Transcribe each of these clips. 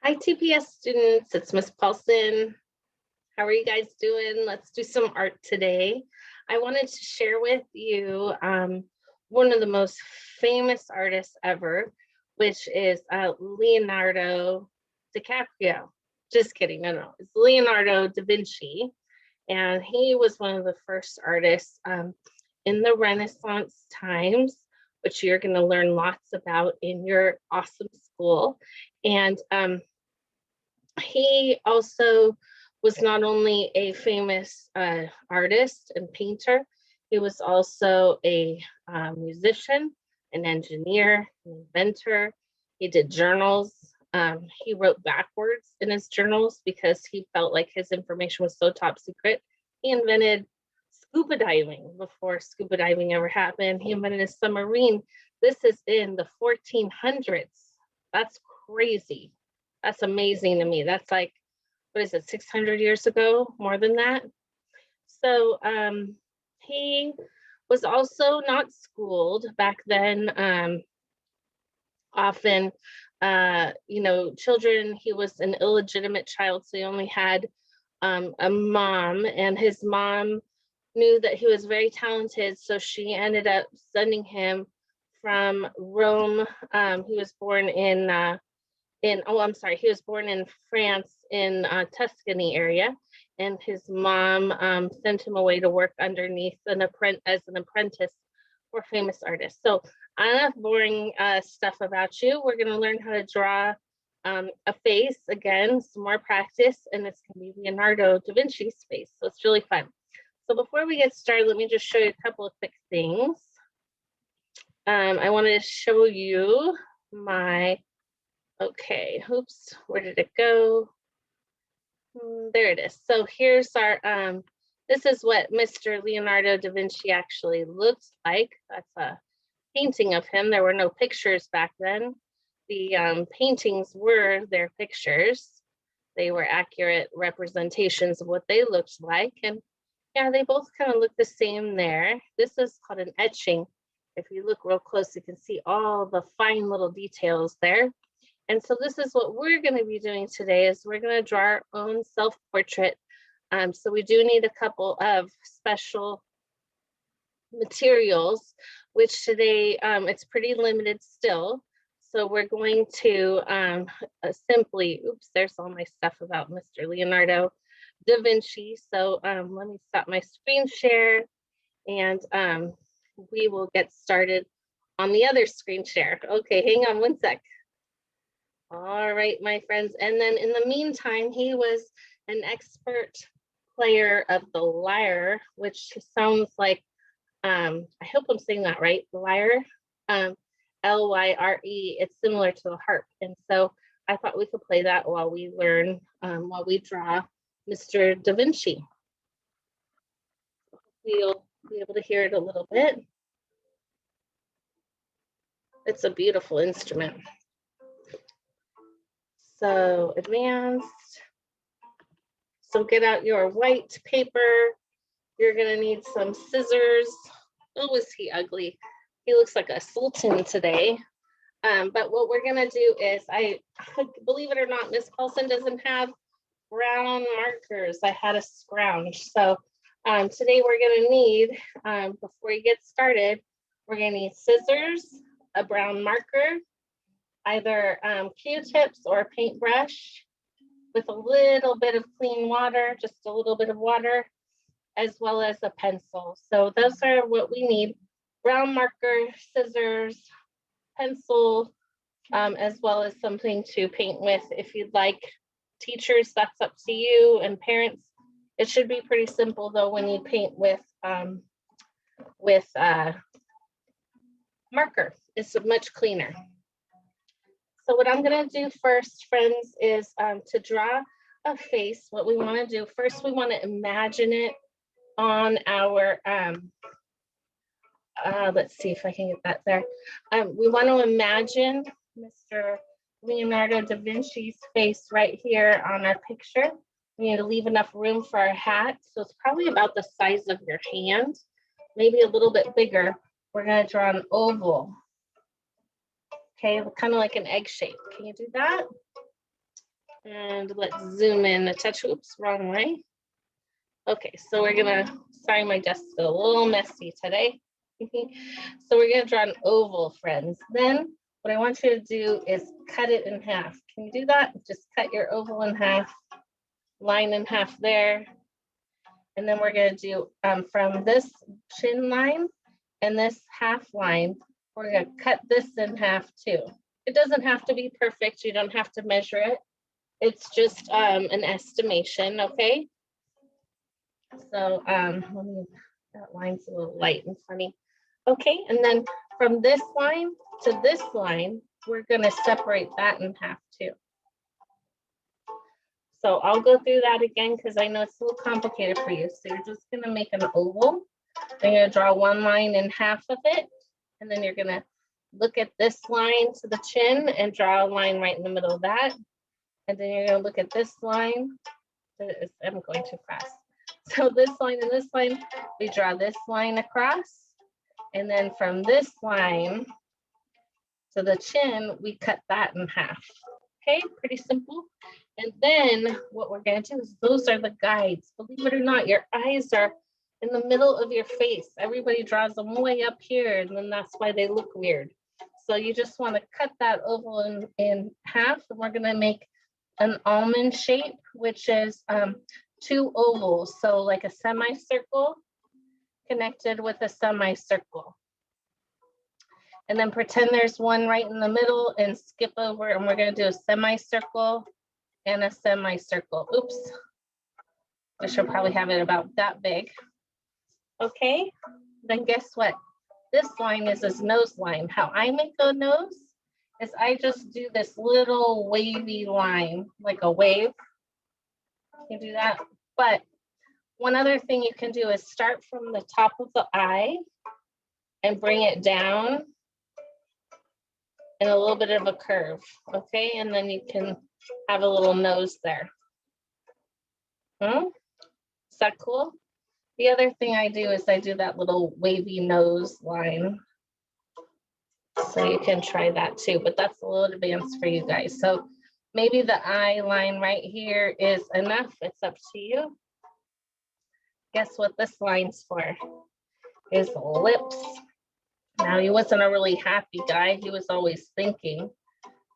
Hi, TPS students. It's Miss Paulson. How are you guys doing? Let's do some art today. I wanted to share with you one of the most famous artists ever, which is Leonardo DiCaprio. Just kidding. No. It's Leonardo da Vinci. And he was one of the first artists in the Renaissance times, which you're going to learn lots about in your awesome school. And he also was not only a famous artist and painter, he was also a musician, an engineer, an inventor. He did journals. He wrote backwards in his journals because he felt like his information was so top secret. He invented scuba diving before scuba diving ever happened. He invented a submarine. This is in the 1400s. That's crazy. That's amazing to me. That's like, what is it, 600 years ago, more than that? So he was also not schooled back then. Often, children, he was an illegitimate child, so he only had a mom, and his mom knew that he was very talented, so she ended up sending him from Rome. He was born he was born in France in Tuscany area, and his mom sent him away to work underneath as an apprentice for famous artists. So enough boring stuff about you. We're going to learn how to draw a face again, some more practice, and it's going to be Leonardo da Vinci's face. So it's really fun. So before we get started, let me just show you a couple of quick things. I wanted to show you my okay, oops, where did it go? There it is. So here's our, this is what Mr. Leonardo da Vinci actually looks like. That's a painting of him. There were no pictures back then. The paintings were their pictures. They were accurate representations of what they looked like. And yeah, they both kind of look the same there. This is called an etching. If you look real close, you can see all the fine little details there. And so this is what we're going to be doing today is we're going to draw our own self-portrait. So we do need a couple of special materials, which today it's pretty limited still. So we're going to simply, oops, there's all my stuff about Mr. Leonardo da Vinci. So let me stop my screen share and we will get started on the other screen share. Okay, hang on one sec. All right, my friends. And then in the meantime, he was an expert player of the lyre, which sounds like, I hope I'm saying that right, the lyre, L-Y-R-E, it's similar to the harp. And so I thought we could play that while we learn, while we draw Mr. Da Vinci. You'll be able to hear it a little bit. It's a beautiful instrument. So advanced. So get out your white paper. You're gonna need some scissors. Oh, is he ugly? He looks like a sultan today. But what we're gonna do is, I believe it or not, Miss Paulson doesn't have brown markers. I had a scrounge. So today we're gonna need, before you get started, we're gonna need scissors, a brown marker, either Q-tips or a paintbrush with a little bit of clean water, just a little bit of water, as well as a pencil. So those are what we need: brown marker, scissors, pencil, as well as something to paint with if you'd like. Teachers, that's up to you, and parents. It should be pretty simple though when you paint with marker. It's much cleaner. So what I'm gonna do first, friends, is to draw a face. What we wanna do first, we wanna imagine it on our, let's see if I can get that there. We wanna imagine Mr. Leonardo da Vinci's face right here on our picture. We need to leave enough room for our hat. So it's probably about the size of your hand, maybe a little bit bigger. We're gonna draw an oval. Okay, kind of like an egg shape. Can you do that? And let's zoom in a touch. Oops, wrong way. Okay, so we're gonna, sorry, my desk is a little messy today. So we're gonna draw an oval, friends. Then what I want you to do is cut it in half. Can you do that? Just cut your oval in half, line in half there. And then we're gonna do from this chin line and this half line, we're gonna cut this in half too. It doesn't have to be perfect. You don't have to measure it. It's just an estimation, okay? So let me, that line's a little light and funny. Okay, and then from this line to this line, we're gonna separate that in half too. So I'll go through that again because I know it's a little complicated for you. So you're just gonna make an oval. Then you're gonna draw one line in half of it. And then you're gonna look at this line to the chin and draw a line right in the middle of that. And then you're gonna look at this line. I'm going too fast. So this line and this line, we draw this line across. And then from this line to the chin, we cut that in half. Okay, pretty simple. And then what we're gonna do is those are the guides. Believe it or not, your eyes are in the middle of your face. Everybody draws them way up here, and then that's why they look weird. So you just wanna cut that oval in half, and we're gonna make an almond shape, which is 2 ovals. So like a semicircle connected with a semicircle. And then pretend there's one right in the middle and skip over, and we're gonna do a semicircle and a semicircle. Oops, I should probably have it about that big. Okay, then guess what? This line is his nose line. How I make a nose is I just do this little wavy line, like a wave. You do that. But one other thing you can do is start from the top of the eye and bring it down in a little bit of a curve, okay? And then you can have a little nose there. Is that cool? The other thing I do is I do that little wavy nose line. So you can try that too, but that's a little advanced for you guys. So maybe the eye line right here is enough. It's up to you. Guess what this line's for? His lips. Now, he wasn't a really happy guy. He was always thinking.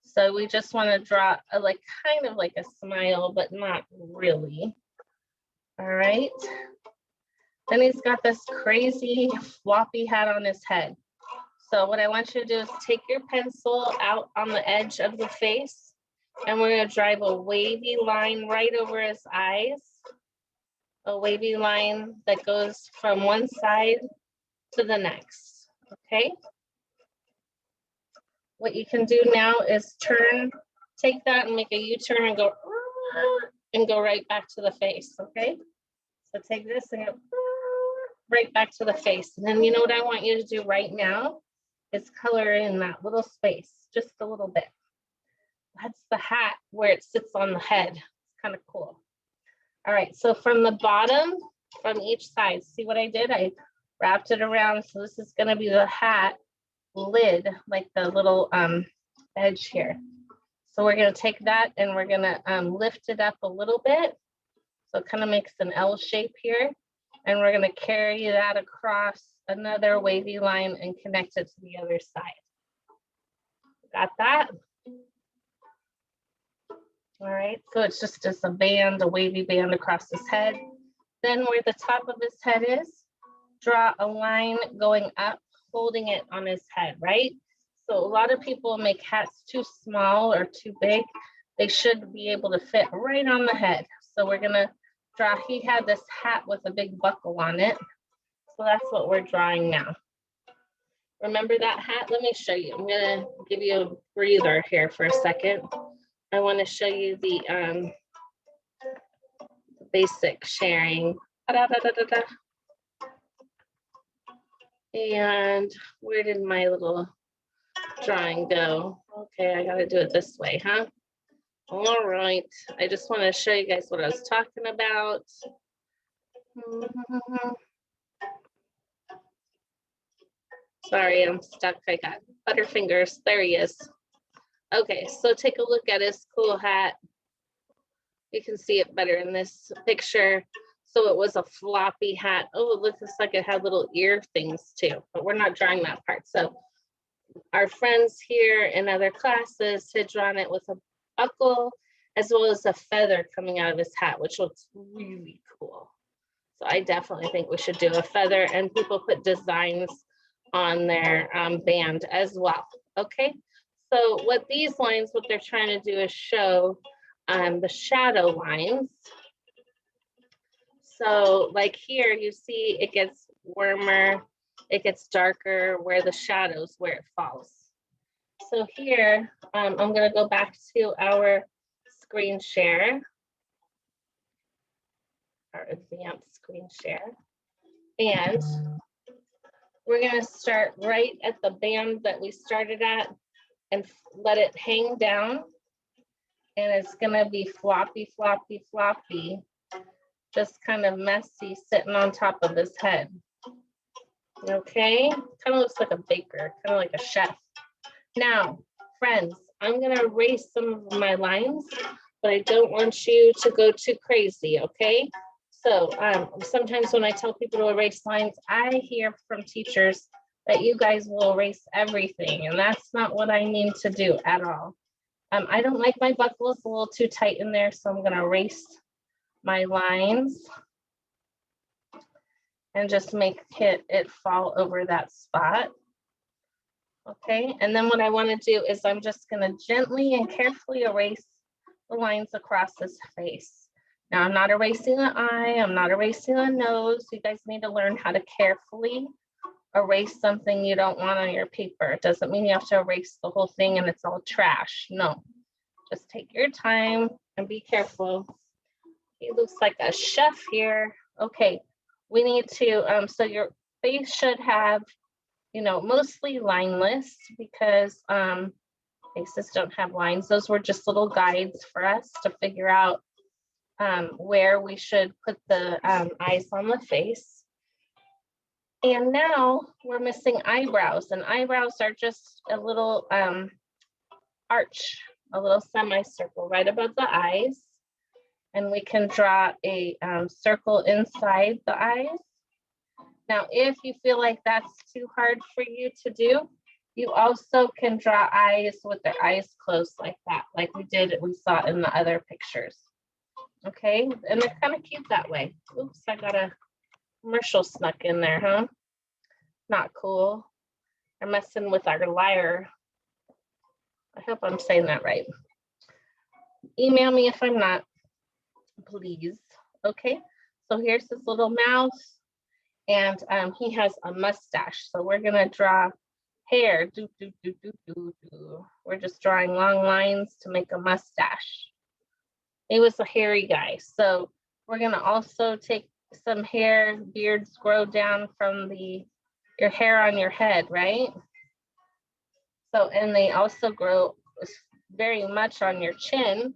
So we just want to draw a, like kind of like a smile, but not really. All right. Then he's got this crazy floppy hat on his head. So what I want you to do is take your pencil out on the edge of the face, and we're going to drive a wavy line right over his eyes. A wavy line that goes from one side to the next, okay? What you can do now is take that and make a U-turn and go right back to the face, okay? So take this and go right back to the face. And then you know what I want you to do right now is color in that little space, just a little bit. That's the hat where it sits on the head. It's kind of cool. All right, so from the bottom, from each side, see what I did? I wrapped it around. So this is gonna be the hat lid, like the little edge here. So we're gonna take that and we're gonna lift it up a little bit. So it kind of makes an L shape here. And we're gonna carry that across another wavy line and connect it to the other side. Got that? All right, so it's just a band, a wavy band across his head. Then where the top of his head is, draw a line going up, holding it on his head, right? So a lot of people make hats too small or too big. They should be able to fit right on the head. So we're gonna draw, he had this hat with a big buckle on it. So that's what we're drawing now. Remember that hat? Let me show you. I'm gonna give you a breather here for a second. I want to show you the basic sharing. And where did my little drawing go? Okay, I gotta do it this way, huh? All right, I just want to show you guys what I was talking about. Sorry, I'm stuck. I got butterfingers. There he is. Okay, so take a look at his cool hat. You can see it better in this picture. So it was a floppy hat. Oh, it looks like it had little ear things too, but we're not drawing that part. So our friends here in other classes had drawn it with a buckle as well as a feather coming out of his hat, which looks really cool. So I definitely think we should do a feather, and people put designs on their band as well. Okay, so what these lines, what they're trying to do is show the shadow lines. So like here, you see it gets warmer, it gets darker where the shadows, where it falls. So here, I'm going to go back to our screen share, our advanced screen share. And we're going to start right at the band that we started at and let it hang down. And it's going to be floppy, floppy, floppy, just kind of messy sitting on top of his head. Okay, kind of looks like a baker, kind of like a chef. Now, friends, I'm going to erase some of my lines, but I don't want you to go too crazy, okay? So sometimes when I tell people to erase lines, I hear from teachers that you guys will erase everything, and that's not what I mean to do at all. I don't like my buckles a little too tight in there, so I'm going to erase my lines and just make it fall over that spot. Okay, and then what I want to do is I'm just going to gently and carefully erase the lines across his face. Now, I'm not erasing the eye, I'm not erasing the nose. You guys need to learn how to carefully erase something you don't want on your paper. It doesn't mean you have to erase the whole thing and it's all trash. No, just take your time and be careful. He looks like a chef here. Okay, we need to, so your face should have, you know, mostly lineless because faces don't have lines. Those were just little guides for us to figure out where we should put the eyes on the face. And now we're missing eyebrows, and eyebrows are just a little arch, a little semicircle right above the eyes. And we can draw a circle inside the eyes. Now, if you feel like that's too hard for you to do, you also can draw eyes with their eyes closed like that, like we saw in the other pictures. Okay, and they're kind of cute that way. Oops, I got a commercial snuck in there, huh? Not cool. They're messing with our lyre. I hope I'm saying that right. Email me if I'm not, please. Okay, so here's his little mouth, and he has a mustache. So we're gonna draw hair. We're just drawing long lines to make a mustache. He was a hairy guy. So we're gonna also take some hair. Beards grow down from your hair on your head, right? So, and they also grow very much on your chin.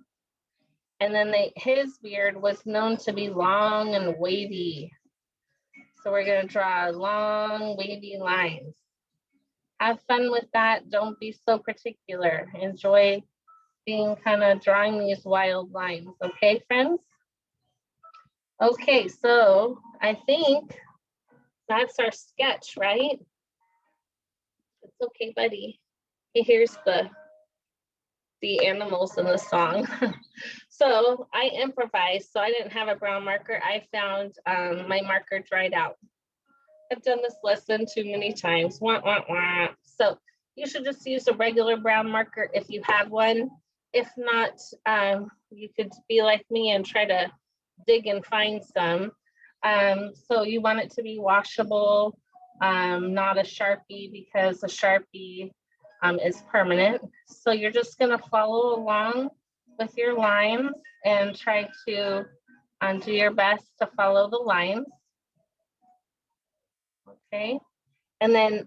And then his beard was known to be long and wavy. So we're gonna draw long, wavy lines. Have fun with that. Don't be so particular. Enjoy being kind of drawing these wild lines. Okay, friends? Okay, so I think that's our sketch, right? It's okay, buddy. He hears the animals in the song. So I improvised, so I didn't have a brown marker. I found my marker dried out. I've done this lesson too many times. Wah, wah, wah. So you should just use a regular brown marker if you have one. If not, you could be like me and try to dig and find some. So you want it to be washable, not a Sharpie, because a Sharpie is permanent. So you're just gonna follow along with your lines and try to do your best to follow the lines. Okay, and then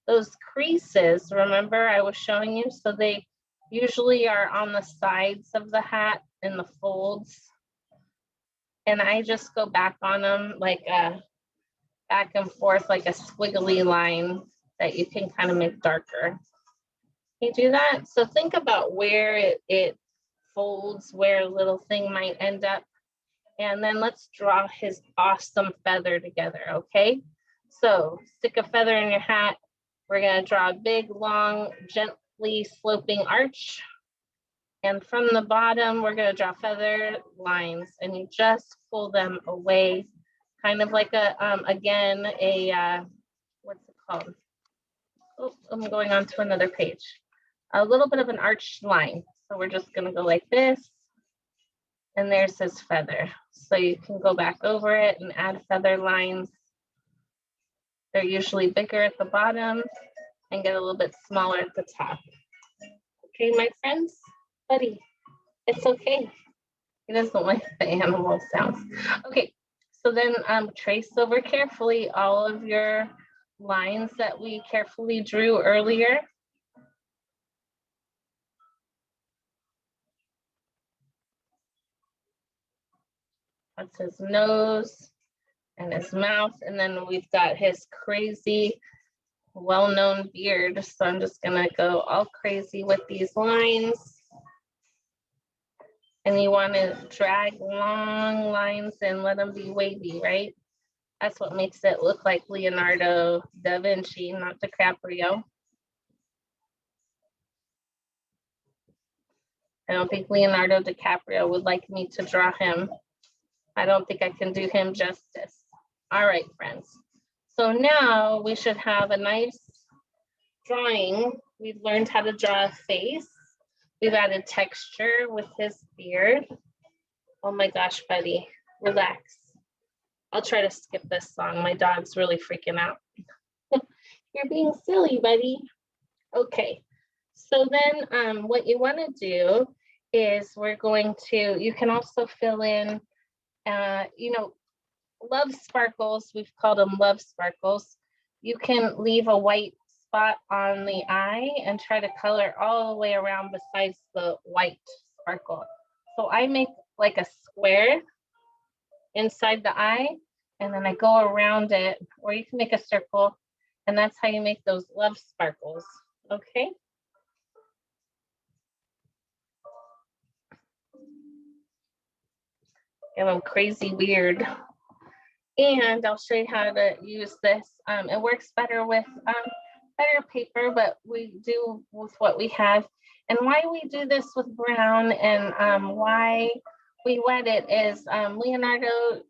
those creases, remember I was showing you, so they usually are on the sides of the hat in the folds. And I just go back on them like back and forth like a squiggly line that you can kind of make darker. You do that? So think about where it folds where a little thing might end up. And then let's draw his awesome feather together, okay? So stick a feather in your hat. We're gonna draw a big, long, gently sloping arch. And from the bottom, we're gonna draw feather lines, and you just pull them away, kind of like a, again, a, what's it called? Oh, I'm going on to another page. A little bit of an arched line. So we're just gonna go like this, and there's his feather. So you can go back over it and add feather lines. They're usually bigger at the bottom and get a little bit smaller at the top. Okay, my friends? Buddy, it's okay. He doesn't like the animal sounds. Okay, so then trace over carefully all of your lines that we carefully drew earlier. That's his nose and his mouth, and then we've got his crazy, well-known beard. So I'm just gonna go all crazy with these lines. And you want to drag long lines and let them be wavy, right? That's what makes it look like Leonardo da Vinci, not DiCaprio. I don't think Leonardo DiCaprio would like me to draw him. I don't think I can do him justice. All right, friends. So now we should have a nice drawing. We've learned how to draw a face. We've added texture with his beard. Oh my gosh, buddy, relax. I'll try to skip this song. My dog's really freaking out. You're being silly, buddy. Okay, so then what you want to do is we're going to, you can also fill in, you know, love sparkles. We've called them love sparkles. You can leave a white spot on the eye and try to color all the way around besides the white sparkle. So I make like a square inside the eye, and then I go around it, or you can make a circle, and that's how you make those love sparkles, okay? And I'm crazy weird. And I'll show you how to use this. It works better with better paper, but we do with what we have. And why we do this with brown and why we wet it is Leonardo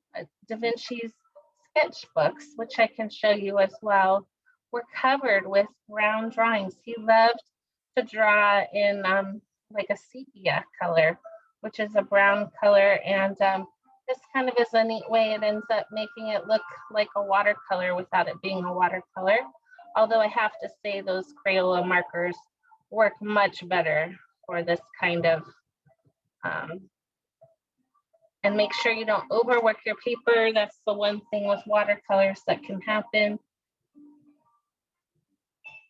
da Vinci's sketchbooks, which I can show you as well, were covered with brown drawings. He loved to draw in like a sepia color, which is a brown color, and this kind of is a neat way. It ends up making it look like a watercolor without it being a watercolor. Although I have to say those Crayola markers work much better for this kind of, and make sure you don't overwork your paper. That's the one thing with watercolors that can happen.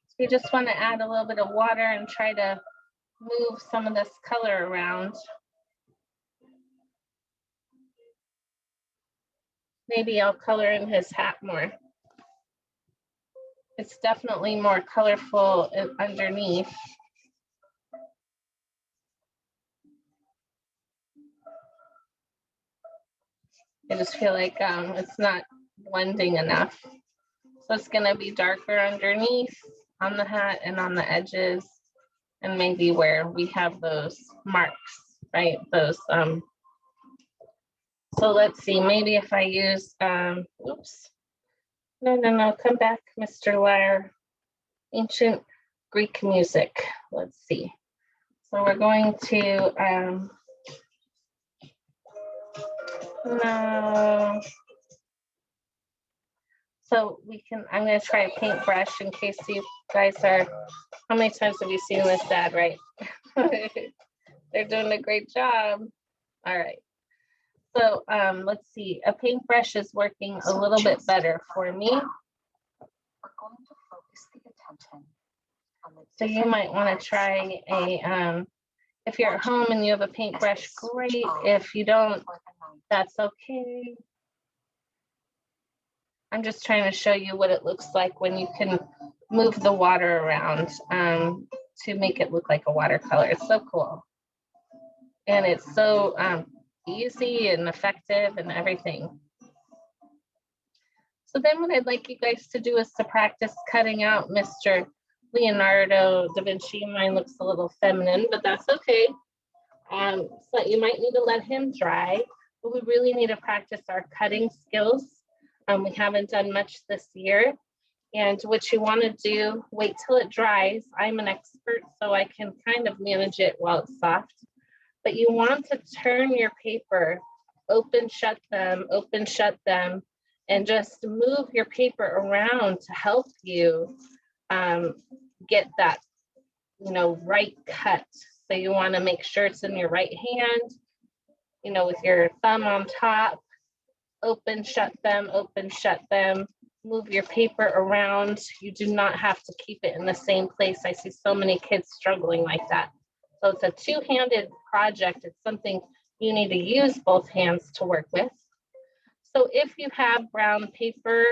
So you just want to add a little bit of water and try to move some of this color around. Maybe I'll color in his hat more. It's definitely more colorful underneath. I just feel like it's not blending enough. So it's gonna be darker underneath on the hat and on the edges, and maybe where we have those marks, right? Those, so let's see, maybe if I use, oops. No, come back, Mr. Liar. Ancient Greek music. Let's see. So we're going to, no. So we can, I'm gonna try a paintbrush in case you guys are, how many times have you seen this, Dad, right? They're doing a great job. All right. So let's see, a paintbrush is working a little bit better for me. We're going to focus the attention on the, so you might want to try a, if you're at home and you have a paintbrush, great. If you don't, that's okay. I'm just trying to show you what it looks like when you can move the water around to make it look like a watercolor. It's so cool. And it's so easy and effective and everything. So then what I'd like you guys to do is to practice cutting out Mr. Leonardo da Vinci. Mine looks a little feminine, but that's okay. So you might need to let him dry, but we really need to practice our cutting skills. We haven't done much this year. And what you want to do, wait till it dries. I'm an expert, so I can kind of manage it while it's soft. But you want to turn your paper, open, shut them, and just move your paper around to help you get that, right cut. So you want to make sure it's in your right hand, with your thumb on top, open, shut them, move your paper around. You do not have to keep it in the same place. I see so many kids struggling like that. So it's a two-handed project. It's something you need to use both hands to work with. So if you have brown paper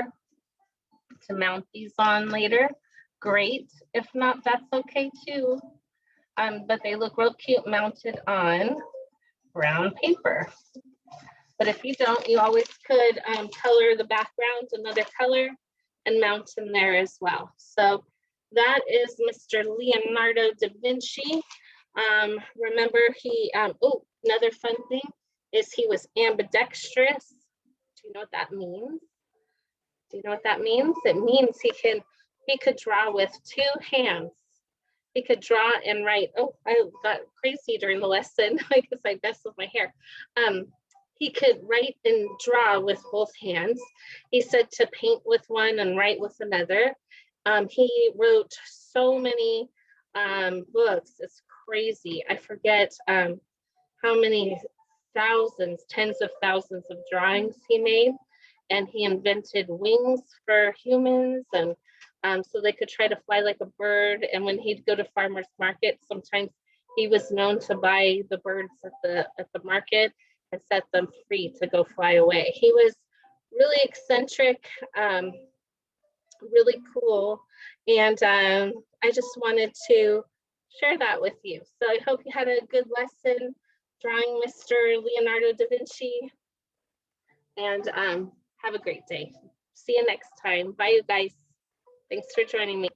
to mount these on later, great. If not, that's okay too. But they look real cute mounted on brown paper. But if you don't, you always could color the background another color and mount them there as well. So that is Mr. Leonardo da Vinci. Remember another fun thing is he was ambidextrous. Do you know what that means? It means he could draw with two hands. He could draw and write. Oh, I got crazy during the lesson because I messed with my hair. He could write and draw with both hands. He said to paint with one and write with another. He wrote so many books. It's crazy. I forget how many thousands, tens of thousands of drawings he made. And he invented wings for humans, and so they could try to fly like a bird. And when he'd go to farmers market, sometimes he was known to buy the birds at the market and set them free to go fly away. He was really eccentric, really cool, and I just wanted to share that with you. So I hope you had a good lesson drawing Mr. Leonardo da Vinci, and have a great day. See you next time. Bye, you guys. Thanks for joining me.